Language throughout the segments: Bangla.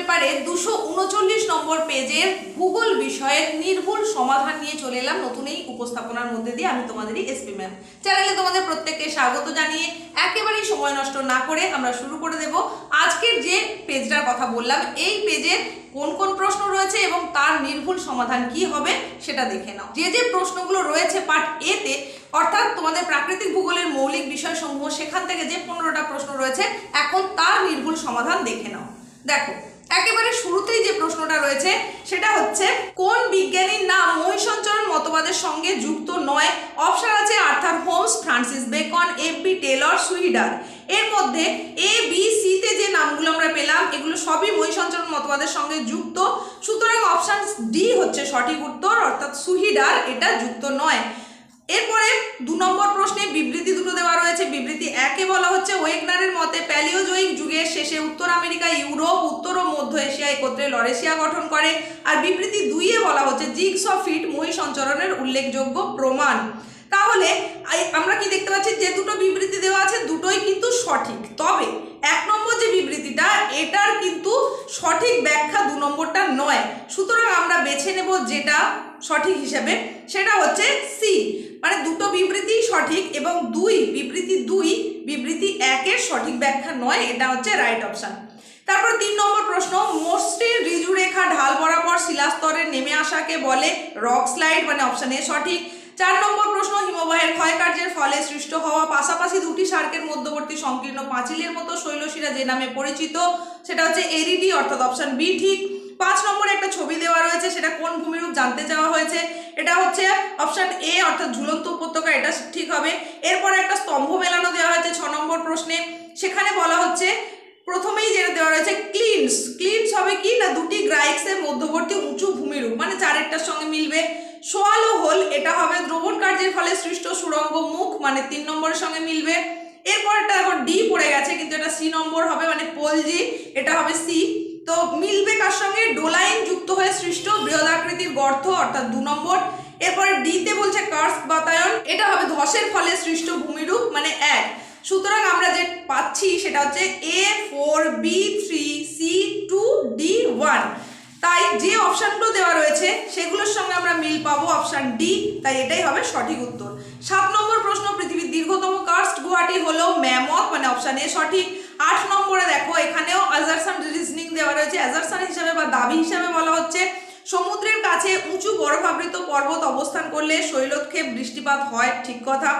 পেপারে 239 নম্বর পেজের ভূগোল বিষয়ের নির্ভুল সমাধান নিয়ে চলে এলাম নতুন এই উপস্থাপনার মধ্যে দিয়ে। আমি তোমাদেরই এসপি ম্যাম। চ্যানেলে তোমাদের প্রত্যেককে স্বাগত জানিয়ে একেবারেই সময় নষ্ট না করে আমরা শুরু করে দেব। আজকের যে পেজটার কথা বললাম, এই পেজের কোন কোন প্রশ্ন রয়েছে এবং তার নির্ভুল সমাধান কি হবে সেটা দেখে নাও। যে যে প্রশ্নগুলো রয়েছে পার্ট এ তে, অর্থাৎ তোমাদের প্রাকৃতিক ভূগোলের মৌলিক বিষয়সমূহ, সেখান থেকে যে 15টা প্রশ্ন রয়েছে এখন তার নির্ভুল সমাধান দেখে নাও। দেখো, একেবারে শুরুতেই যে প্রশ্নটা রয়েছে সেটা হচ্ছে, কোন বিজ্ঞানীর নাম মহিষঞ্চরণ মতবাদের সঙ্গে যুক্ত নয়? অপশন আছে Arthur Holmes, Francis Bacon, FB Taylor, সুইডার। এর মধ্যে এ বি সি তে যে নামগুলো আমরা পেলাম এগুলো সবই মহিষঞ্চরণ মতবাদের সঙ্গে যুক্ত, সুতরাং অপশন ডি হচ্ছে সঠিক উত্তর, অর্থাৎ সুইডার এটা যুক্ত নয়। এরপরে 2 নম্বর প্রশ্নে বিবৃতি দুটো দেওয়া রয়েছে। বিবৃতি 1-এ বলা হচ্ছে, ওয়েগনারের মতে প্যালিওজোয়িক যুগের শেষে উত্তর আমেরিকা, ইউরোপ, উত্তর ও মধ্য এশিয়া একত্রে লরেশিয়া গঠন করে। আর বিবৃতি 2-এ বলা হচ্ছে, জিগস ফিট মহিষঞ্চরণের উল্লেখযোগ্য প্রমাণ। তাহলে আমরা কি দেখতে পাচ্ছি, যে দুটো বিবৃতি দেওয়া আছে দুটোই কিন্তু সঠিক, তবে 1 নম্বর যে বিবৃতিটা এটার কিন্তু সঠিক ব্যাখ্যা 2 নম্বরটা নয়। সুতরাং আমরা বেছে নেব যেটা সঠিক হিসেবে, সেটা হচ্ছে সি, মানে দুটো বিবৃতি সঠিক এবং বিবৃতি 2 বিবৃতি 1-এর সঠিক ব্যাখ্যা নয়, এটা হচ্ছে রাইট অপশন। তারপর 3 নম্বর প্রশ্ন, মসৃণ ঋজুরেখা ঢাল বরাবর শিলাস্তরে নেমে আসাকে বলে রক স্লাইড, মানে অপশন এ সঠিক। 4 নম্বর প্রশ্ন, হিমবাহের ক্ষয়কার্যের ফলে সৃষ্ট হওয়া পাশাপাশি দুটি সার্কের মধ্যবর্তী সংকীর্ণ পাঁচিলের মতো শৈলশিরা যে নামে পরিচিত সেটা হচ্ছে এরিডি, অর্থাৎ অপশন বি ঠিক। 5 নম্বরে একটা ছবি দেওয়া রয়েছে, সেটা কোন ভূমিরূপ জানতে চাওয়া হয়েছে, এটা হচ্ছে অপশন এ, অর্থাৎ ঝুলন্ত উপত্যকা, এটা ঠিক হবে। এরপরে একটা স্তম্ভ মেলানো দেওয়া হয়েছে 6 নম্বর প্রশ্নে, সেখানে বলা হচ্ছে, প্রথমেই যেটা দেওয়া রয়েছে ক্লিনস হবে কি না, দুটি গ্রাইক্সের মধ্যবর্তী উঁচু ভূমিরূপ, মানে 4-এরটার সঙ্গে মিলবে। সোয়ালো হোল এটা হবে দ্রবণ কার্যের ফলে সৃষ্ট সুড়ঙ্গ মুখ, মানে 3 নম্বরের সঙ্গে মিলবে। এরপরটা এখন ডি পড়ে গেছে কিন্তু এটা সি নম্বর হবে, মানে পোলজি, এটা হবে সি। তো মিলবে কার সঙ্গে, ডোলাইন যুক্ত হয়ে সৃষ্ট বৃহদাকৃতির গর্ত, অর্থাৎ 2 নম্বর। এরপরে ডি তে বলছে কার্স্ট বাতায়ন, এটা হবে ধসের ফলে সৃষ্ট ভূমিরূপ, মানে 1। সুতরাং আমরা যে পাচ্ছি সেটা হচ্ছে A4 B3 C2 D1। তাই যে অপশনগুলো দেওয়া রয়েছে সেগুলোর সঙ্গে আমরা মিল পাবো অপশন ডি, তাই এটাই হবে সঠিক উত্তর। 7 নম্বর প্রশ্ন, পৃথিবীর দীর্ঘতম কার্স্ট গুহাটি হলো ম্যামথ, মানে অপশন এ সঠিক। 8 নম্বরে দেখো, এখানেও অ্যাজারশন রিজনিং দেওয়া রয়েছে। অ্যাজারশন হিসাবে বা দাবি হিসাবে বলা হচ্ছে, সমুদ্রের কাছে উঁচু বরফাবৃত পর্বত অবস্থান করলে শৈলক্ষেপ বৃষ্টিপাত হয়, ঠিক কথা।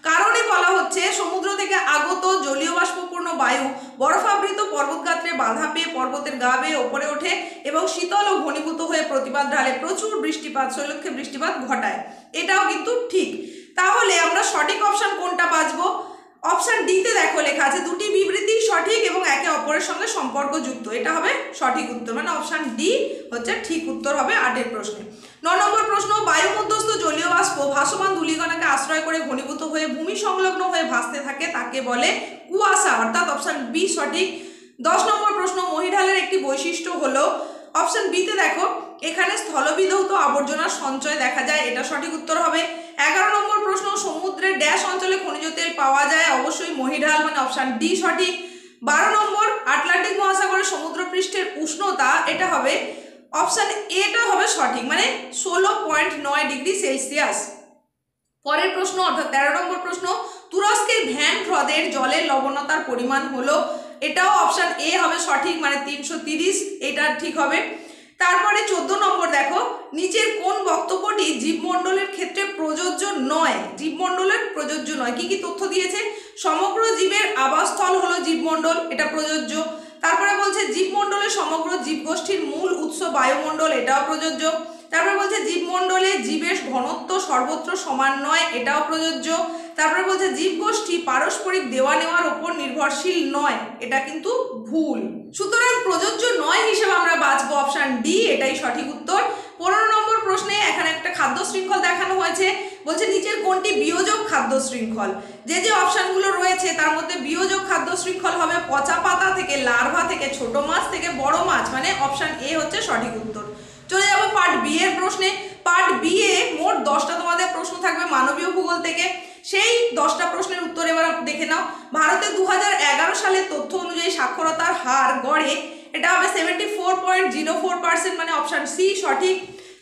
কারণে বলা হচ্ছে, সমুদ্র থেকে আগত জলীয় বাষ্পপূর্ণ বায়ু বরফাবৃত পর্বতগাত্রে বাধা পেয়ে পর্বতের গা বেয়ে ওপরে ওঠে এবং শীতল ও ঘনীভূত হয়ে প্রতিপাত ঢালে প্রচুর বৃষ্টিপাত, শৈলক্ষেপ বৃষ্টিপাত ঘটায়, এটাও কিন্তু ঠিক। তাহলে আমরা সঠিক অপশন কোনটা বাছবো? অপশন ডি তে দেখো লেখা আছে, দুটি বিবৃতি সঠিক এবং একে অপরের সঙ্গে সম্পর্কযুক্ত, এটা হবে সঠিক উত্তর, মানে অপশন ডি হচ্ছে ঠিক উত্তর হবে 8-এর প্রশ্নে। 9 নম্বর প্রশ্ন, বায়ুমধ্যস্থ জলীয় বাষ্প ভাসমান ধূলিকণাকে আশ্রয় করে ঘনীভূত হয়ে ভূমি সংলগ্ন হয়ে ভাসতে থাকে, তাকে বলে কুয়াশা, অর্থাৎ অপশন বি সঠিক। 10 নম্বর প্রশ্ন, মহীঢালের একটি বৈশিষ্ট্য হলো, অপশন বি তে দেখো এখানে স্থলবিধৌত আবর্জনার সঞ্চয় দেখা যায়, এটা সঠিক উত্তর হবে। 11 নম্বর প্রশ্ন, সমুদ্রের ড্যাশ অঞ্চলে খনিজ তেল পাওয়া যায়, অবশ্যই মহীঢাল, মানে অপশন ডি সঠিক। 12 নম্বর, আটলান্টিক মহাসাগরের সমুদ্রপৃষ্ঠের উষ্ণতা, এটা হবে অপশন এটা হবে সঠিক, মানে 16.9 ডিগ্রি সেলসিয়াস। পরের প্রশ্ন অর্থাৎ 13 নম্বর প্রশ্ন, তুরস্কের ভ্যান হ্রদের জলের লবণতার পরিমাণ হলো, এটাও অপশন এ হবে সঠিক, মানে 330, এটা ঠিক হবে। তারপরে 14 নম্বর দেখো, নিচের কোন বক্তব্যটি জীবমণ্ডলের ক্ষেত্রে প্রযোজ্য নয়? জীবমণ্ডলের প্রযোজ্য নয়, কি কি তথ্য দিয়েছে? সমগ্র জীবের আবাসস্থল হলো জীবমণ্ডল, এটা প্রযোজ্য। তারপরে বলছে জীবমণ্ডলের সমগ্র জীবগোষ্ঠীর মূল উৎস বায়ুমণ্ডল, এটাও প্রযোজ্য। তারপরে বলছে জীবমণ্ডলে জীবের ঘনত্ব সর্বত্র সমান নয়, এটাও প্রযোজ্য। তারপরে বলছে জীবগোষ্ঠী পারস্পরিক দেওয়া নেওয়ার উপর নির্ভরশীল নয়, এটা কিন্তু ভুল। সুতরাং প্রযোজ্য নয় হিসেবে আমরা বাছবো অপশন ডি, এটাই সঠিক উত্তর। 15 নম্বর প্রশ্নে এখানে একটা খাদ্য শৃঙ্খল দেখানো হয়েছে, বলছে নিচের কোনটি বিয়োজক খাদ্য শৃঙ্খল? যে যে অপশনগুলো রয়েছে তার মধ্যে বিয়োজক খাদ্য শৃঙ্খল হবে পচা পাতা থেকে, লার্ভা থেকে, ছোট মাছ থেকে বড় মাছ, মানে অপশন এ হচ্ছে সঠিক উত্তর। চলে যাবো পার্ট বি এর প্রশ্নে। পার্ট বি এ মোট 10টা তোমাদের প্রশ্ন থাকবে মানবীয় ভূগোল থেকে। সেই 10টা প্রশ্নের উত্তর এবার দেখে নাও। ভারতে 2011 সালের তথ্য অনুযায়ী সাক্ষরতার হার গড়ে এটা হবে 74.04%, মানে অপশন সি সঠিক।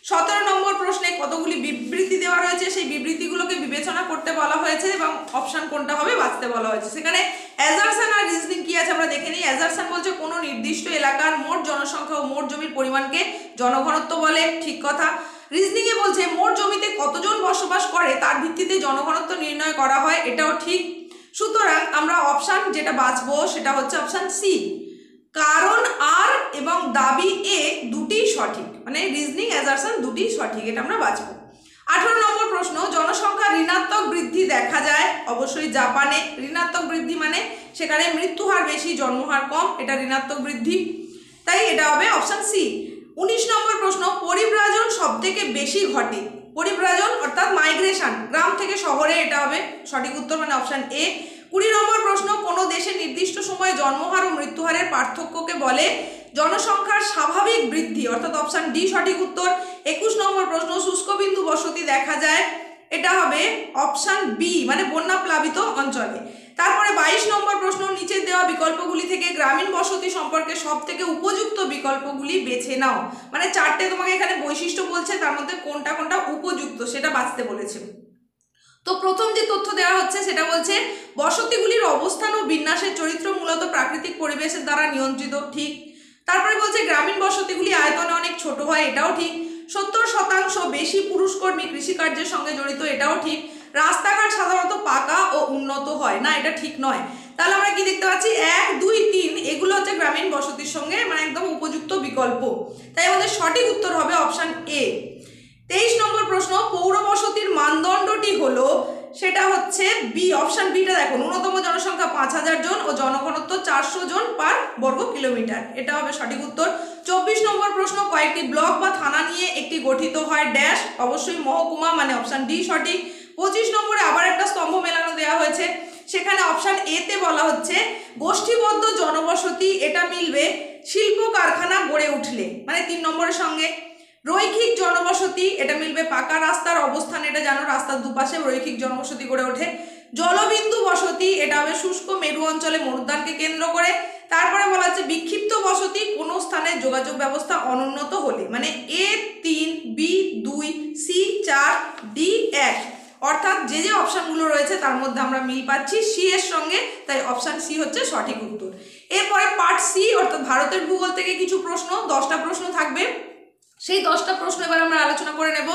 17 নম্বর প্রশ্নে কতগুলি বিবৃতি দেওয়া রয়েছে, সেই বিবৃতিগুলোকে বিবেচনা করতে বলা হয়েছে এবং অপশন কোনটা হবে বাছতে বলা হয়েছে। সেখানে অ্যাজারশন আর রিজনিং কি আছে আমরা দেখে নিই। অ্যাজারশন বলছে কোনো নির্দিষ্ট এলাকার মোট জনসংখ্যা ও মোট জমির পরিমাণকে জনঘনত্ব বলে, ঠিক কথা। রিজনিং এ বলছে মোট জমিতে কতজন বসবাস করে তার ভিত্তিতে জনঘনত্ব নির্ণয় করা হয়, এটাও ঠিক। সুতরাং আমরা অপশন যেটা বাছবো সেটা হচ্ছে অপশন সি, কারণ আর এবং দাবি এ দুটি সঠিক, মানে রিজনিং অ্যাজারশন দুটি সঠিক, এটা আমরা বাছবো। 18 নম্বর প্রশ্ন, জনসংখ্যা ঋণাত্মক বৃদ্ধি দেখা যায় অবশ্যই জাপানে। ঋণাত্মক বৃদ্ধি মানে সেখানে মৃত্যু হার বেশি, জন্মহার কম, এটা ঋণাত্মক বৃদ্ধি, তাই এটা হবে অপশন সি। 19 নম্বর প্রশ্ন, পরিব্রাজন সবথেকে বেশি ঘটে। পরিব্রাজন অর্থাৎ মাইগ্রেশন, গ্রাম থেকে শহরে, এটা হবে সঠিক উত্তর, মানে অপশন এ। 20 নম্বর প্রশ্ন, কোন দেশে নির্দিষ্ট সময়ে জন্মহার ও মৃত্যুহারের পার্থক্যকে বলে জনসংখ্যার স্বাভাবিক বৃদ্ধি, অর্থাৎ অপশন ডি সঠিক উত্তর। 21 নম্বর প্রশ্ন, শুষ্ক বিন্দু বসতি দেখা যায়, এটা হবে অপশন বি, মানে বন্যা প্লাবিত অঞ্চলে। তারপরে 22 নম্বর প্রশ্ন, নিচে দেওয়া বিকল্পগুলি থেকে গ্রামীণ বসতি সম্পর্কে সব থেকে উপযুক্ত বিকল্পগুলি বেছে নাও, মানে 4টে তোমাকে এখানে বৈশিষ্ট্য বলছে, তার মধ্যে কোনটা কোনটা উপযুক্ত সেটা বাছতে বলেছে। তো প্রথম যে তথ্য দেওয়া হচ্ছে সেটা বলছে বসতিগুলির অবস্থান ও বিন্যাসের চরিত্র মূলত প্রাকৃতিক পরিবেশের দ্বারা নিয়ন্ত্রিত, ঠিক। তারপরে বলছে গ্রামীণ বসতিগুলি আয়তনে অনেক ছোট হয়, এটাও ঠিক। 70% বেশি পুরুষকর্মী কৃষিকার্যের সঙ্গে জড়িত, এটাও ঠিক। রাস্তাঘাট সাধারণত পাকা ও উন্নত হয় না, এটা ঠিক নয়। তাহলে আমরা কি দেখতে পাচ্ছি 1, 2, 3 এগুলো হচ্ছে গ্রামীণ বসতির সঙ্গে মানে একদম উপযুক্ত বিকল্প, তাই আমাদের সঠিক উত্তর হবে অপশন এ। 23 নম্বর প্রশ্ন, পৌর বসতির মানদণ্ডটি হলো, সেটা হচ্ছে বি, অপশন বিটা দেখো, ন্যূনতম জনসংখ্যা 5000 জন ও জনঘনত্ব 400 জন পার বর্গ কিলোমিটার, এটা হবে সঠিক উত্তর। 24 নম্বর প্রশ্ন, কয়েকটি ব্লক বা থানা নিয়ে একটি গঠিত হয় ড্যাশ, অবশ্যই মহকুমা, মানে অপশন ডি সঠিক। 25 নম্বরে আবার একটা স্তম্ভ মেলানো দেওয়া হয়েছে, সেখানে অপশন এ তে বলা হচ্ছে গোষ্ঠীবদ্ধ জনবসতি, এটা মিলবে শিল্প কারখানা গড়ে উঠলে, মানে 3 নম্বরের সঙ্গে। রৈখিক জনবসতি, এটা মিলবে পাকা রাস্তার অবস্থান, এটা জানো রাস্তার দুপাশে রৈখিক জনবসতি গড়ে ওঠে। জলবিন্দু বসতি, এটা হবে শুষ্ক মেরু অঞ্চলে মরুদ্যানকে কেন্দ্র করে। তারপরে বলা হচ্ছে বিক্ষিপ্ত বসতি, কোনো স্থানের যোগাযোগ ব্যবস্থা অনুন্নত হলে, মানে এ 3, বি 2, সি 4, ডি 1, অর্থাৎ যে যে অপশনগুলো রয়েছে তার মধ্যে আমরা মিল পাচ্ছি সি এর সঙ্গে, তাই অপশন সি হচ্ছে সঠিক উত্তর। এরপরে পার্ট সি, অর্থাৎ ভারতের ভূগোল থেকে কিছু প্রশ্ন, 10টা প্রশ্ন থাকবে, সেই 10টা প্রশ্ন এবার আমরা আলোচনা করে নেব।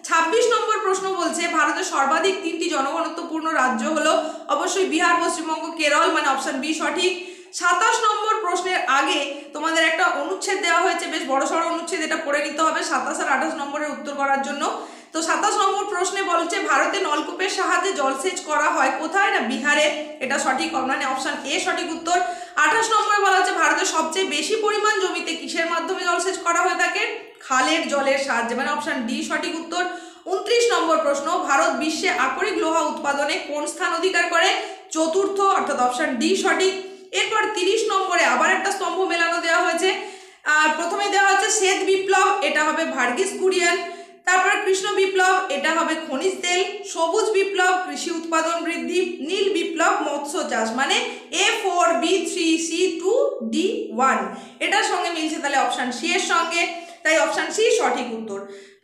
26 নম্বর প্রশ্ন বলছে ভারতের সর্বাধিক 3টি জনঘনত্বপূর্ণ রাজ্য হলো অবশ্যই বিহার, পশ্চিমবঙ্গ, কেরল, মানে অপশন বি সঠিক। 27 নম্বর প্রশ্নের আগে তোমাদের একটা অনুচ্ছেদ দেওয়া হয়েছে, বেশ বড়সড় অনুচ্ছেদ, এটা পড়ে নিতে হবে 27 আর 28 নম্বরের উত্তর করার জন্য। তো 27 নম্বর প্রশ্নে বলছে ভারতে নলকূপের সাহায্যে জলসেচ করা হয় কোথায়, না বিহারে, এটা সঠিক, মানে অপশন এ সঠিক উত্তর। 28 নম্বরে বলা হচ্ছে ভারতের সবচেয়ে বেশি পরিমাণ জমিতে কিসের মাধ্যমে জলসেচ করা হয়ে থাকে, খালের জলের সাহায্যে, মানে অপশন ডি সঠিক উত্তর। 29 নম্বর প্রশ্ন, ভারত বিশ্বে আকরিক লোহা উৎপাদনে কোন স্থান অধিকার করে, চতুর্থ, অর্থাৎ অপশন ডি সঠিক। এরপর 30 নম্বরে আবার একটা স্তম্ভ মেলানো দেওয়া হয়েছে, প্রথমে দেওয়া হচ্ছে শ্বেত বিপ্লব, এটা হবে ভার্গিস কুরিয়ান। তারপর কৃষ্ণ বিপ্লব, এটা হবে খনিজ তেল। সবুজ বিপ্লব, কৃষি উৎপাদন বৃদ্ধি। নীল বিপ্লব, মৎস্য চাষ, মানে A4, B3, C2, D1, এটার সঙ্গে মিলছে, তাহলে অপশন সি এর সঙ্গে, তাই অপশন সি সঠিক উত্তর।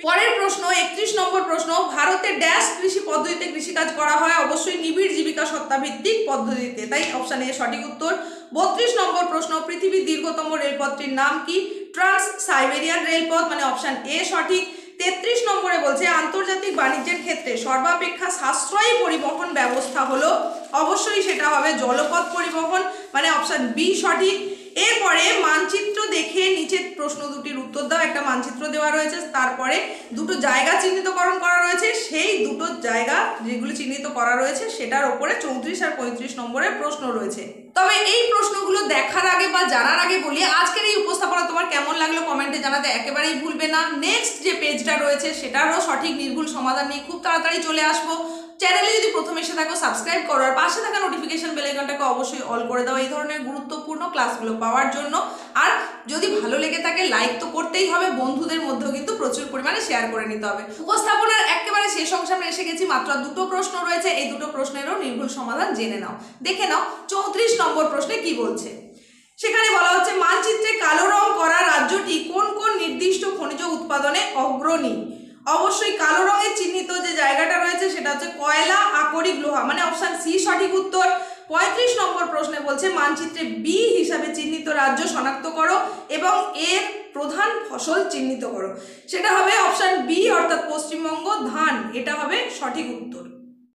পরের প্রশ্ন 31 নম্বর প্রশ্ন, ভারতে ড্যাশ কৃষি পদ্ধতিতে কৃষিকাজ করা হয়, অবশ্যই নিবিড় জীবিকা সত্তা ভিত্তিক পদ্ধতিতে, তাই অপশন এ সঠিক উত্তর। 32 নম্বর প্রশ্ন, পৃথিবীর দীর্ঘতম রেলপথটির নাম কি, ট্রান্স সাইবেরিয়ান রেলপথ, মানে অপশন এ সঠিক। 33 নম্বরে বলছে আন্তর্জাতিক বাণিজ্যের ক্ষেত্রে সর্বাপেক্ষা সাশ্রয়ী পরিবহন ব্যবস্থা হলো, অবশ্যই সেটা হবে জলপথ পরিবহন, মানে অপশন বি সঠিক। এরপরে মানচিত্র দেখে নিচে প্রশ্ন দুটির উত্তর দাও, একটা মানচিত্র দেওয়া রয়েছে, তারপরে দুটো জায়গা চিহ্নিতকরণ করা রয়েছে, সেই দুটো জায়গা যেগুলো চিহ্নিত করা রয়েছে সেটার উপরে 34 আর 35 নম্বরের প্রশ্ন রয়েছে। তবে এই প্রশ্নগুলো দেখার আগে বা জানার আগে বলি, আজকের এই উপস্থাপনা তোমার কেমন লাগলো কমেন্টে জানাতে একেবারেই ভুলবে না। নেক্সট যে পেজটা রয়েছে সেটারও সঠিক নির্ভুল সমাধান নিয়ে খুব তাড়াতাড়ি চলে আসবো। চ্যানেলে যদি প্রথম এসে থাকো সাবস্ক্রাইব করো, আর পাশে থাকা নোটিফিকেশন বেল আইকনটাকে অবশ্যই অল করে দাও এই ধরনের গুরুত্বপূর্ণ ক্লাসগুলো পাওয়ার জন্য। আর যদি ভালো লেগে থাকে লাইক তো করতেই হবে, বন্ধুদের মধ্যেও কিন্তু প্রচুর পরিমাণে শেয়ার করে নিতে হবে। উপস্থাপনার একেবারে শেষ অংশে আমরা এসে গেছি, মাত্র দুটো প্রশ্ন রয়েছে, এই দুটো প্রশ্নেরও নির্ভুল সমাধান জেনে নাও। দেখে নাও 34 নম্বর প্রশ্নে কি বলছে। সেখানে বলা হচ্ছে মানচিত্রে কালো রং করা রাজ্যটি কোন কোন নির্দিষ্ট খনিজ উৎপাদনে অগ্রণী। অবশ্যই কালো রঙের চিহ্নিত যে জায়গাটা রয়েছে সেটা হচ্ছে কয়লা, আকরিক, লোহা, মানে অপশন সি সঠিক উত্তর। 35 নম্বর প্রশ্নে বলছে মানচিত্রে বি হিসাবে চিহ্নিত রাজ্য শনাক্ত করো এবং এর প্রধান ফসল চিহ্নিত করো। সেটা হবে অপশন বি অর্থাৎ পশ্চিমবঙ্গ, ধান, এটা হবে সঠিক উত্তর।